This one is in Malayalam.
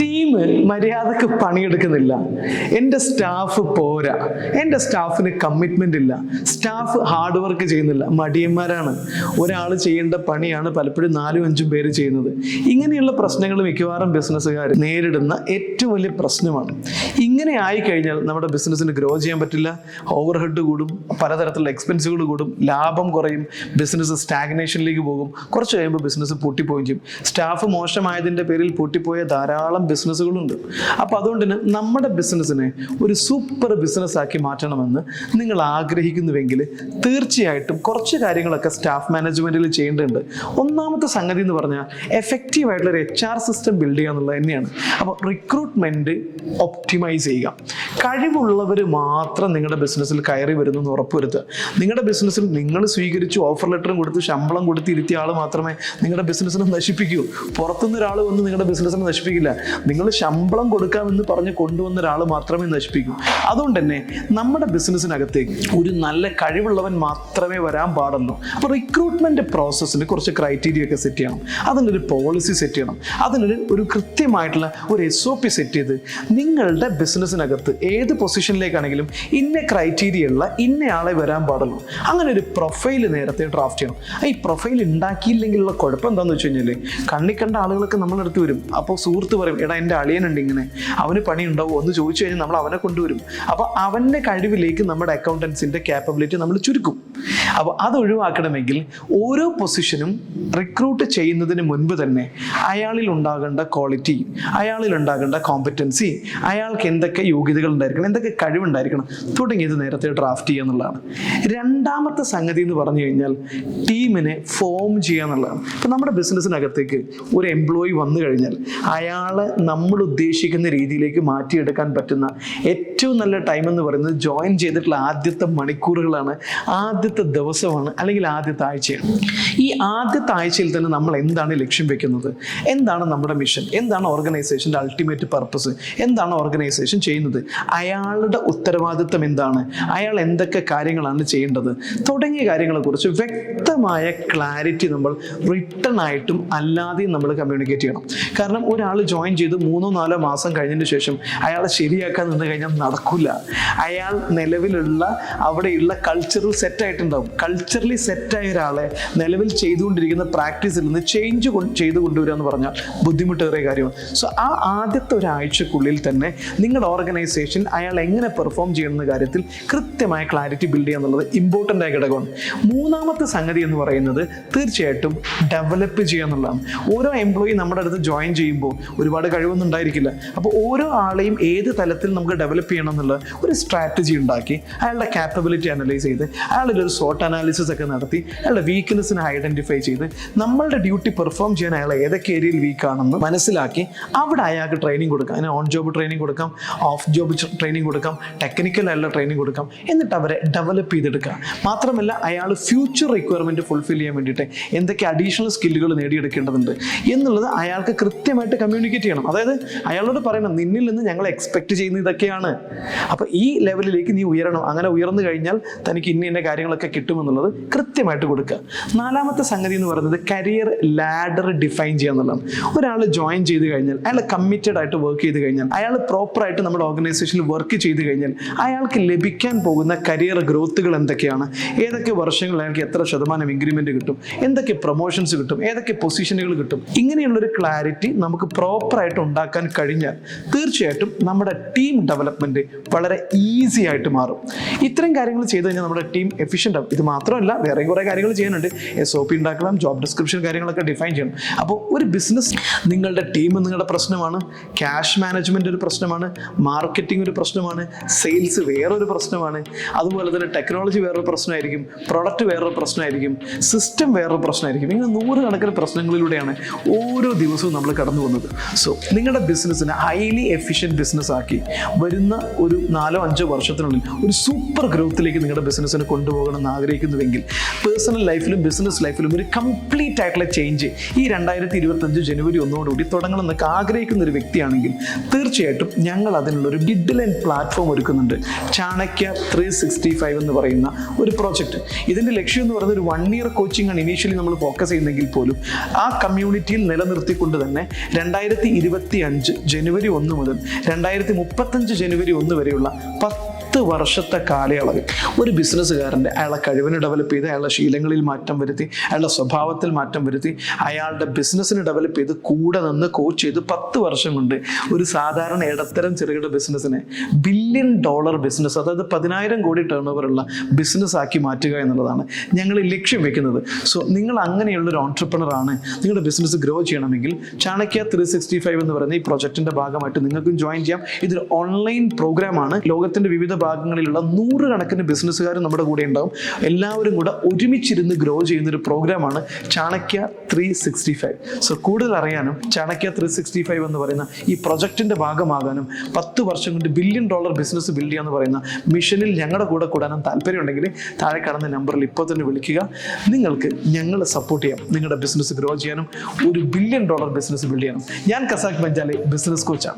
ടീം മര്യാദക്ക് പണിയെടുക്കുന്നില്ല, എൻ്റെ സ്റ്റാഫ് പോരാ, എൻ്റെ സ്റ്റാഫിന് കമ്മിറ്റ്മെൻ്റ് ഇല്ല, സ്റ്റാഫ് ഹാർഡ് വർക്ക് ചെയ്യുന്നില്ല, മടിയന്മാരാണ്, ഒരാൾ ചെയ്യേണ്ട പണിയാണ് പലപ്പോഴും 4-5 പേര് ചെയ്യുന്നത്. ഇങ്ങനെയുള്ള പ്രശ്നങ്ങൾ മിക്കവാറും ബിസിനസ്സുകാർ നേരിടുന്ന ഏറ്റവും വലിയ പ്രശ്നമാണ്. ഇങ്ങനെ ആയിക്കഴിഞ്ഞാൽ നമ്മുടെ ബിസിനസ്സിന് ഗ്രോ ചെയ്യാൻ പറ്റില്ല, ഓവർഹെഡ് കൂടും, പലതരത്തിലുള്ള എക്സ്പെൻസുകൾ കൂടും, ലാഭം കുറയും, ബിസിനസ് സ്റ്റാഗ്നേഷനിലേക്ക് പോകും, കുറച്ച് കഴിയുമ്പോൾ ബിസിനസ് പൊട്ടിപ്പോവുകയും ചെയ്യും. സ്റ്റാഫ് മോശമായതിൻ്റെ പേരിൽ പൊട്ടിപ്പോയ ധാരാളം ബിസിനസ്സുകളുണ്ട്. അപ്പോൾ അതുകൊണ്ട് തന്നെ നമ്മുടെ ബിസിനസ്സിനെ ഒരു സൂപ്പർ ബിസിനസ്സാക്കി മാറ്റണമെന്ന് നിങ്ങൾ ആഗ്രഹിക്കുന്നുവെങ്കിൽ തീർച്ചയായിട്ടും കുറച്ച് കാര്യങ്ങളൊക്കെ സ്റ്റാഫ് മാനേജ്മെൻറ്റിൽ ചെയ്യേണ്ടതുണ്ട്. ഒന്നാമത്തെ സംഗതി എന്ന് പറഞ്ഞാൽ എഫക്റ്റീവായിട്ടുള്ളൊരു HR സിസ്റ്റം ബിൽഡ് ചെയ്യുക എന്നുള്ളത് തന്നെയാണ്. അപ്പോൾ റിക്രൂട്ട്മെൻറ്റ് ഒപ്റ്റിമൈസ് ചെയ്യുക. കഴിവുള്ളവർ മാത്രം നിങ്ങളുടെ ബിസിനസ്സിൽ കയറി വരുന്നു എന്ന് ഉറപ്പുവരുത്തുക. നിങ്ങളുടെ ബിസിനസ്സിൽ നിങ്ങൾ സ്വീകരിച്ചു ഓഫർ ലെറ്ററും കൊടുത്ത് ശമ്പളം കൊടുത്ത് ഇരുത്തിയ ആൾ മാത്രമേ നിങ്ങളുടെ ബിസിനസ്സിനെ നശിപ്പിക്കൂ. പുറത്തുനിന്ന് ഒരാൾ വന്ന് നിങ്ങളുടെ ബിസിനസ്സിനെ നശിപ്പിക്കില്ല. നിങ്ങൾ ശമ്പളം കൊടുക്കാമെന്ന് പറഞ്ഞ് കൊണ്ടുവന്ന ഒരാൾ മാത്രമേ നശിപ്പിക്കൂ. അതുകൊണ്ട് തന്നെ നമ്മുടെ ബിസിനസ്സിനകത്തേക്ക് ഒരു നല്ല കഴിവുള്ളവൻ മാത്രമേ വരാൻ പാടുള്ളൂ. അപ്പോൾ റിക്രൂട്ട്മെൻറ്റ് പ്രോസസ്സിന് കുറച്ച് ക്രൈറ്റീരിയ ഒക്കെ സെറ്റ് ചെയ്യണം, അതിനൊരു പോളിസി സെറ്റ് ചെയ്യണം, അതിനൊരു കൃത്യമായിട്ടുള്ള ഒരു SOP സെറ്റ് ചെയ്ത് നിങ്ങളുടെ ബിസിനസ്സിനകത്ത് ഏത് പൊസിഷനിലേക്കാണെങ്കിലും ഇന്ന ക്രൈറ്റീരിയ ഉള്ള ഇന്നയാളെ വരാൻ പാടുള്ളൂ. അങ്ങനെ ഒരു പ്രൊഫൈൽ നേരത്തെ ഡ്രാഫ്റ്റ് ചെയ്യണം. ഈ പ്രൊഫൈൽ ഉണ്ടാക്കിയില്ലെങ്കിലുള്ള കുഴപ്പം എന്താണെന്ന് വെച്ച് കഴിഞ്ഞാൽ കണ്ണി കണ്ട ആളുകളൊക്കെ നമ്മളടുത്ത് വരും. അപ്പോൾ സുഹൃത്ത് പറയും, എടാ എൻ്റെ അളിയനുണ്ട് ഇങ്ങനെ, അവന് പണി ഉണ്ടാവുമോ എന്ന് ചോദിച്ചു കഴിഞ്ഞാൽ നമ്മൾ അവനെ കൊണ്ടുവരും. അപ്പോൾ അവൻ്റെ കഴിവിലേക്ക് നമ്മുടെ അക്കൗണ്ടൻസിൻ്റെ ക്യാപ്പബിലിറ്റി നമ്മൾ ചുരുക്കും. അപ്പോൾ അത് ഒഴിവാക്കണമെങ്കിൽ ഓരോ പൊസിഷനും റിക്രൂട്ട് ചെയ്യുന്നതിന് മുൻപ് തന്നെ അയാളിൽ ഉണ്ടാകേണ്ട ക്വാളിറ്റി, അയാളിൽ ഉണ്ടാകേണ്ട കോമ്പറ്റൻസി, അയാൾക്ക് എന്തൊക്കെ യോഗ്യതകൾ ഉണ്ടായിരിക്കണം, എന്തൊക്കെ കഴിവുണ്ടായിരിക്കണം തുടങ്ങിയത് നേരത്തെ ഡ്രാഫ്റ്റ് ചെയ്യുക എന്നുള്ളതാണ്. രണ്ടാമത്തെ സംഗതി എന്ന് പറഞ്ഞു കഴിഞ്ഞാൽ ടീമിനെ ഫോം ചെയ്യുക എന്നുള്ളതാണ്. ഇപ്പം നമ്മുടെ ബിസിനസ്സിനകത്തേക്ക് ഒരു എംപ്ലോയി വന്നു കഴിഞ്ഞാൽ അയാളെ നമ്മൾ ഉദ്ദേശിക്കുന്ന രീതിയിലേക്ക് മാറ്റിയെടുക്കാൻ പറ്റുന്ന ഏറ്റവും നല്ല ടൈം എന്ന് പറയുന്നത് ജോയിൻ ചെയ്തിട്ടുള്ള ആദ്യത്തെ മണിക്കൂറുകളാണ്, ആദ്യത്തെ ദിവസമാണ്, അല്ലെങ്കിൽ ആദ്യത്തെ ആഴ്ചയാണ്. ഈ ആദ്യത്തെ ആഴ്ചയിൽ തന്നെ നമ്മൾ എന്താണ് ലക്ഷ്യം വെക്കുന്നത്, എന്താണ് നമ്മുടെ മിഷൻ, എന്താണ് ഓർഗനൈസേഷൻ്റെ അൾട്ടിമേറ്റ് പർപ്പസ്, എന്താണ് ഓർഗനൈസേഷൻ ചെയ്യുന്നത്, അയാളുടെ ഉത്തരവാദിത്തം എന്താണ്, അയാൾ എന്തൊക്കെ കാര്യങ്ങളാണ് ചെയ്യേണ്ടത് തുടങ്ങിയ കാര്യങ്ങളെക്കുറിച്ച് വ്യക്തമായ ക്ലാരിറ്റി നമ്മൾ റിട്ടൺ ആയിട്ടും അല്ലാതെയും നമ്മൾ കമ്മ്യൂണിക്കേറ്റ് ചെയ്യണം. കാരണം ഒരാൾ ജോയിൻ ചെയ്ത് 3-4 മാസം കഴിഞ്ഞതിന് ശേഷം അയാളെ ശരിയാക്കാൻ നിന്ന് കഴിഞ്ഞാൽ നടക്കില്ല. അയാൾ നിലവിലുള്ള അവിടെയുള്ള കൾച്ചറൽ സെറ്റായിട്ടുണ്ടാവും. കൾച്ചറലി സെറ്റായ ഒരാളെ നിലവിൽ ചെയ്തുകൊണ്ടിരിക്കുന്ന പ്രാക്ടീസിൽ നിന്ന് ചേഞ്ച് ചെയ്ത് കൊണ്ടുവരിക എന്ന് പറഞ്ഞാൽ ബുദ്ധിമുട്ടേറിയ കാര്യമാണ്. സോ ആ ആദ്യത്തെ ഒരാഴ്ചക്കുള്ളിൽ തന്നെ നിങ്ങളുടെ ഓർഗനൈസേഷൻ അയാൾ എങ്ങനെ പെർഫോം ചെയ്യുന്ന കാര്യത്തിൽ കൃത്യമായ ക്ലാരിറ്റി ബിൽഡ് ചെയ്യുക എന്നുള്ളത് ഇമ്പോർട്ടൻ്റ് ആയ ഘടകമാണ്. മൂന്നാമത്തെ സംഗതി എന്ന് പറയുന്നത് തീർച്ചയായിട്ടും ഡെവലപ്പ് ചെയ്യുക എന്നുള്ളതാണ്. ഓരോ എംപ്ലോയി നമ്മുടെ അടുത്ത് ജോയിൻ ചെയ്യുമ്പോൾ ഒരുപാട് കഴിവൊന്നും ഉണ്ടായിരിക്കില്ല. അപ്പോൾ ഓരോ ആളെയും ഏത് തലത്തിൽ നമുക്ക് ഡെവലപ്പ് ചെയ്യണം എന്നുള്ള ഒരു സ്ട്രാറ്റജി ഉണ്ടാക്കി അയാളുടെ ക്യാപ്പബിലിറ്റി അനലൈസ് ചെയ്ത് അയാളുടെ ഒരു സോട്ട് അനാലിസിസ് ഒക്കെ നടത്തി അയാളുടെ വീക്ക്നെസ്സിനെ ഐഡൻറ്റിഫൈ ചെയ്ത് നമ്മളുടെ ഡ്യൂട്ടി പെർഫോം ചെയ്യാൻ അയാൾ ഏതൊക്കെ ഏരിയയിൽ വീക്കാണെന്ന് മനസ്സിലാക്കി അവിടെ അയാൾക്ക് ട്രെയിനിങ് കൊടുക്കാം. അതിന് ഓൺ ജോബ് ട്രെയിനിങ് കൊടുക്കാം, ഓഫ് ജോബ് ട്രെയിനിങ് കൊടുക്കാം, ടെക്നിക്കൽ ആയിട്ടുള്ള ട്രെയിനിങ് കൊടുക്കാം. എന്നിട്ട് അവരെ ഡെവലപ്പ് ചെയ്തെടുക്കുക. മാത്രമല്ല അയാൾ ഫ്യൂച്ചർ റിക്വയർമെൻറ്റ് ഫുൾഫിൽ ചെയ്യാൻ വേണ്ടിയിട്ട് എന്തൊക്കെ അഡീഷണൽ സ്കില്ലുകൾ നേടിയെടുക്കേണ്ടതുണ്ട് എന്നുള്ളത് അയാൾക്ക് കൃത്യമായിട്ട് കമ്മ്യൂണിക്കേറ്റ് ചെയ്യണം. അതായത് അയാളോട് പറയണം, നിന്നിൽ നിന്ന് ഞങ്ങൾ എക്സ്പെക്ട് ചെയ്യുന്ന ഇതൊക്കെയാണ്, അപ്പോൾ ഈ ലെവലിലേക്ക് നീ ഉയരണം, അങ്ങനെ ഉയർന്നു കഴിഞ്ഞാൽ തനിക്ക് ഇന്ന കാര്യങ്ങളൊക്കെ കിട്ടുമെന്നുള്ളത് കൃത്യമായിട്ട് കൊടുക്കുക. നാലാമത്തെ സംഗതി എന്ന് പറയുന്നത് കരിയർ ലാഡർ ഡിഫൈൻ ചെയ്യുക എന്നുള്ളതാണ്. ഒരാൾ ജോയിൻ ചെയ്ത് കഴിഞ്ഞാൽ അയാൾ കമ്മിറ്റഡ് ആയിട്ട് വർക്ക് ചെയ്ത് കഴിഞ്ഞാൽ അയാൾ പ്രോപ്പറായിട്ട് നമ്മുടെ ഓർഗനൈസേഷനിൽ വർക്ക് ചെയ്ത് കഴിഞ്ഞാൽ അയാൾക്ക് ലഭിക്കാൻ പോകുന്ന കരിയർ ഗ്രോത്തുകൾ എന്തൊക്കെയാണ്, ഏതൊക്കെ വർഷങ്ങളിൽ അയാൾക്ക് എത്ര ശതമാനം ഇൻക്രിമെന്റ് കിട്ടും, എന്തൊക്കെ പ്രൊമോഷൻസ് കിട്ടും, ഏതൊക്കെ പൊസിഷനുകൾ കിട്ടും, ഇങ്ങനെയുള്ളൊരു ക്ലാരിറ്റി നമുക്ക് പ്രോപ്പറായിട്ട് ഉണ്ടാക്കാൻ കഴിഞ്ഞാൽ തീർച്ചയായിട്ടും നമ്മുടെ ടീം ഡെവലപ്മെന്റ് വളരെ ഈസി ആയിട്ട് മാറും. ഇത്രയും കാര്യങ്ങൾ ചെയ്ത് കഴിഞ്ഞാൽ നമ്മുടെ ടീം എഫിഷ്യൻ്റ് ആവും. ഇത് മാത്രമല്ല വേറെ കുറേ കാര്യങ്ങൾ ചെയ്യാനുണ്ട്. SOP ഉണ്ടാക്കണം, ജോബ് ഡിസ്ക്രിപ്ഷൻ കാര്യങ്ങളൊക്കെ ഡിഫൈൻ ചെയ്യണം. അപ്പോൾ ഒരു ബിസിനസ് നിങ്ങളുടെ ടീം നിങ്ങളുടെ പ്രശ്നമാണ്, ക്യാഷ് മാനേജ്മെന്റ് ഒരു പ്രശ്നമാണ്, മാർക്കറ്റിംഗ് ഒരു പ്രശ്നമാണ്, സെയിൽസ് വേറൊരു പ്രശ്നമാണ്, അതുപോലെ തന്നെ ടെക്നോളജി വേറൊരു പ്രശ്നമായിരിക്കും, പ്രൊഡക്റ്റ് വേറൊരു പ്രശ്നമായിരിക്കും, സിസ്റ്റം വേറൊരു പ്രശ്നമായിരിക്കും. ഇങ്ങനെ 100 കണക്കിന് പ്രശ്നങ്ങളിലൂടെയാണ് ഓരോ ദിവസവും നമ്മൾ കടന്നു പോകുന്നത്. സോ നിങ്ങളുടെ ബിസിനസ്സിനെ ഹൈലി എഫിഷ്യൻറ്റ് ബിസിനസ് ആക്കി വരുന്ന ഒരു 4-5 വർഷത്തിനുള്ളിൽ ഒരു സൂപ്പർ ഗ്രോത്തിലേക്ക് നിങ്ങളുടെ ബിസിനസ്സിനെ കൊണ്ടുപോകണം കൊണ്ടുപോകണമെന്ന് ആഗ്രഹിക്കുന്നുവെങ്കിൽ, പേഴ്സണൽ ലൈഫിലും ബിസിനസ് ലൈഫിലും ഒരു കംപ്ലീറ്റ് ആയിട്ടുള്ള ചേഞ്ച് ഈ 2025 ജനുവരി 1 തുടങ്ങണമെന്നൊക്കെ ആഗ്രഹിക്കുന്ന ഒരു വ്യക്തിയാണെങ്കിൽ തീർച്ചയായിട്ടും ഞങ്ങൾ അതിനുള്ളൊരു ഗിഡ് ലൈൻ പ്ലാറ്റ്ഫോം ഒരുക്കുന്നുണ്ട്. ചാണക്യ 365 എന്ന് പറയുന്ന ഒരു പ്രോജക്റ്റ്. ഇതിൻ്റെ ലക്ഷ്യം എന്ന് പറയുന്നത് ഒരു 1 year കോച്ചിങ് ആണ് ഇനീഷ്യലി നമ്മൾ ഫോക്കസ് ചെയ്യുന്നെങ്കിൽ പോലും ആ കമ്മ്യൂണിറ്റിയിൽ നിലനിർത്തിക്കൊണ്ട് തന്നെ 2025 ജനുവരി 1 മുതൽ 2035 ജനുവരി 1 വരെയുള്ള 10 വർഷത്തെ കാലയളവിൽ ഒരു ബിസിനസ്സുകാരൻ്റെ അയാളെ കഴിവിനെ ഡെവലപ്പ് ചെയ്ത്, അയാളുടെ ശീലങ്ങളിൽ മാറ്റം വരുത്തി, അയാളുടെ സ്വഭാവത്തിൽ മാറ്റം വരുത്തി, അയാളുടെ ബിസിനസ്സിന് ഡെവലപ്പ് ചെയ്ത് കൂടെ നിന്ന് കോച്ച് ചെയ്ത് 10 വർഷം കൊണ്ട് ഒരു സാധാരണ ഇടത്തരം ചെറുകിട ബിസിനസ്സിനെ $1 ബില്യൺ ബിസിനസ്, അതായത് 10,000 കോടി ടേൺ ഓവറുള്ള ബിസിനസ് ആക്കി മാറ്റുക എന്നുള്ളതാണ് ഞങ്ങൾ ലക്ഷ്യം വെക്കുന്നത്. സോ നിങ്ങൾ അങ്ങനെയുള്ളൊരു ഓൺട്രപ്രണർ ആണ്, നിങ്ങളുടെ ബിസിനസ് ഗ്രോ ചെയ്യണമെങ്കിൽ ചാണക്യ 365 എന്ന് പറയുന്ന ഈ പ്രൊജക്റ്റിൻ്റെ ഭാഗമായിട്ട് നിങ്ങൾക്കും ജോയിൻ ചെയ്യാം. ഇതൊരു ഓൺലൈൻ പ്രോഗ്രാമാണ്. ലോകത്തിൻ്റെ വിവിധ ഭാഗങ്ങളിലുള്ള 100 കണക്കിന് ബിസിനസ്സുകാരും നമ്മുടെ കൂടെ ഉണ്ടാവും. എല്ലാവരും കൂടെ ഒരുമിച്ചിരുന്ന് ഗ്രോ ചെയ്യുന്നൊരു പ്രോഗ്രാമാണ് ചാണക്യ 365. സോ കൂടുതൽ അറിയാനും ചാണക്യ 365 എന്ന് പറയുന്ന ഈ പ്രൊജക്റ്റിൻ്റെ ഭാഗമാകാനും 10 വർഷം കൊണ്ട് $1 ബില്യൺ ബിസിനസ് ബിൽഡ് ചെയ്യുക എന്ന് പറയുന്ന മിഷനിൽ ഞങ്ങളുടെ കൂടെ കൂടാനും താല്പര്യമുണ്ടെങ്കിൽ താഴെ കാണുന്ന നമ്പറിൽ ഇപ്പോൾ തന്നെ വിളിക്കുക. നിങ്ങൾക്ക് ഞങ്ങളെ സപ്പോർട്ട് ചെയ്യാം, നിങ്ങളുടെ ബിസിനസ് ഗ്രോ ചെയ്യാനും $1 ബില്യൺ ബിസിനസ് ബിൽഡ് ചെയ്യാനും. ഞാൻ ഖസാക്ക് ബഞ്ചാലി, ബിസിനസ് കോച്ചാണ്.